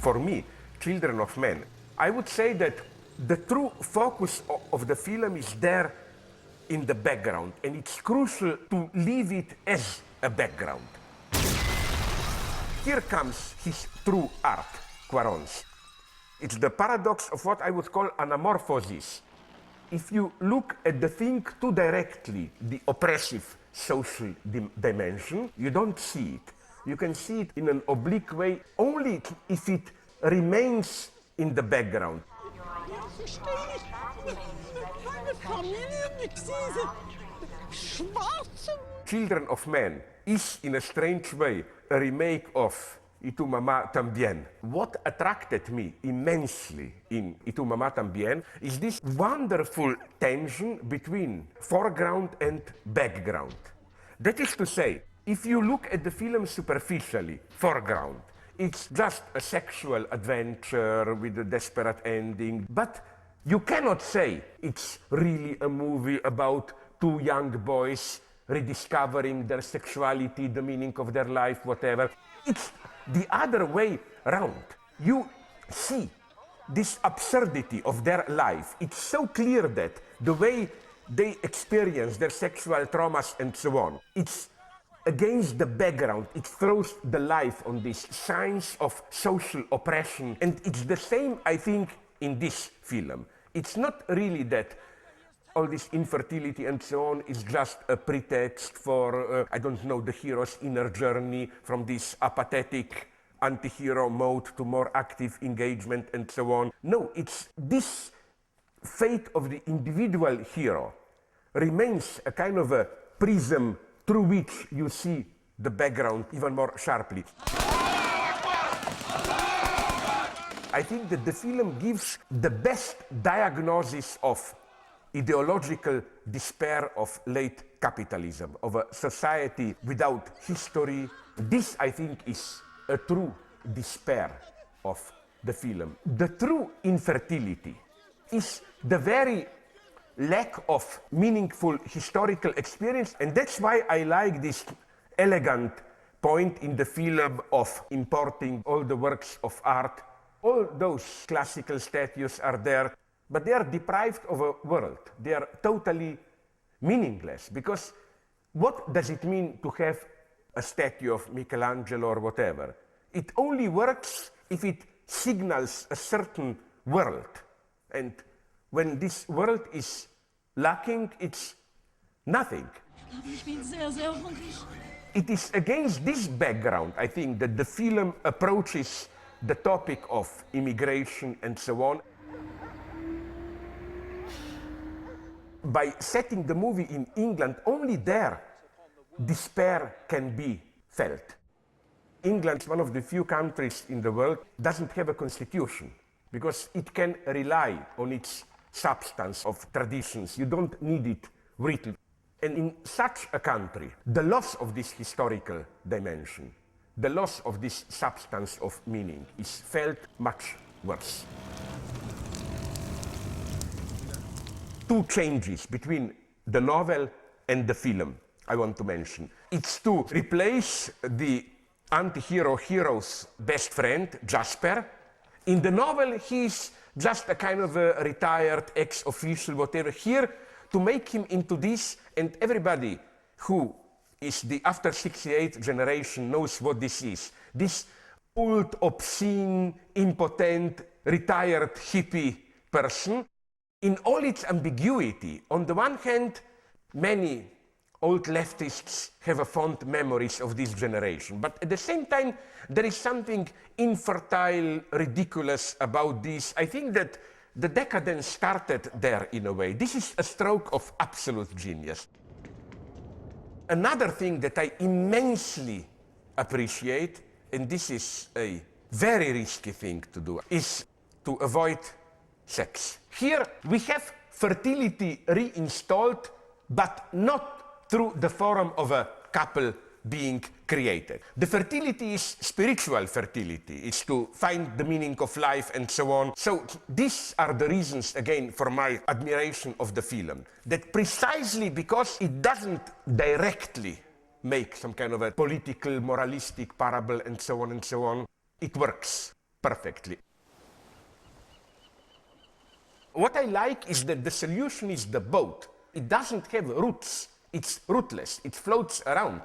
for me, Children of Men, I would say that the true focus of the film is there in the background, and it's crucial to leave it as a background. Here comes his true art, Quaron's. It's the paradox of what I would call anamorphosis. If you look at the thing too directly, the oppressive social dimension, you don't see it. You can see it in an oblique way only if it remains in the background. Children of Men is, in a strange way, a remake of Y tu mamá también. What attracted me immensely in Y tu mamá también is this wonderful tension between foreground and background. That is to say, if you look at the film superficially, foreground, it's just a sexual adventure with a desperate ending, but you cannot say it's really a movie about two young boys rediscovering their sexuality, the meaning of their life, whatever. It's the other way around. You see this absurdity of their life. It's so clear that the way they experience their sexual traumas and so on, it's against the background. It throws the life on these signs of social oppression. And it's the same, I think, in this film. It's not really that all this infertility and so on is just a pretext for, I don't know, the hero's inner journey from this apathetic anti-hero mode to more active engagement and so on. No, it's this fate of the individual hero remains a kind of a prism through which you see the background even more sharply. I think that the film gives the best diagnosis of ideological despair of late capitalism, of a society without history. This, I think, is a true despair of the film. The true infertility is the very lack of meaningful historical experience, and that's why I like this elegant point in the film of importing all the works of art. All those classical statues are there, but they are deprived of a world. They are totally meaningless, because what does it mean to have a statue of Michelangelo or whatever? It only works if it signals a certain world. And when this world is lacking, it's nothing. It is against this background, I think, that the film approaches the topic of immigration and so on. By setting the movie in England, only there despair can be felt. England is one of the few countries in the world that doesn't have a constitution, because it can rely on its substance of traditions. You don't need it written. And in such a country, the loss of this historical dimension, the loss of this substance of meaning is felt much worse. Two changes between the novel and the film I want to mention. It's to replace the anti-hero hero's best friend, Jasper. In the novel, he's just a kind of a retired ex-official, whatever. Here, to make him into this, and everybody who is the after 68 generation knows what this is. This old, obscene, impotent, retired hippie person, in all its ambiguity. On the one hand, many old leftists have a fond memories of this generation, but at the same time, there is something infertile, ridiculous about this. I think that the decadence started there in a way. This is a stroke of absolute genius. Another thing that I immensely appreciate, and this is a very risky thing to do, is to avoid sex. Here we have fertility reinstalled, but not through the form of a couple being created. The fertility is spiritual fertility. It's to find the meaning of life and so on. So these are the reasons, again, for my admiration of the film. That precisely because it doesn't directly make some kind of a political, moralistic parable and so on, it works. perfectly. What I like is that the solution is the boat. It doesn't have roots. It's rootless. It floats around.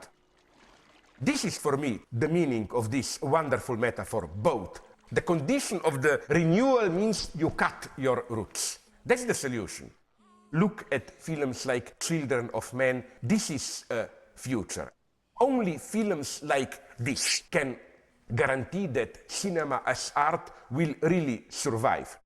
This is for me the meaning of this wonderful metaphor, boat. The condition of the renewal means you cut your roots. That's the solution. Look at films like Children of Men. This is a future. Only films like this can guarantee that cinema as art will really survive.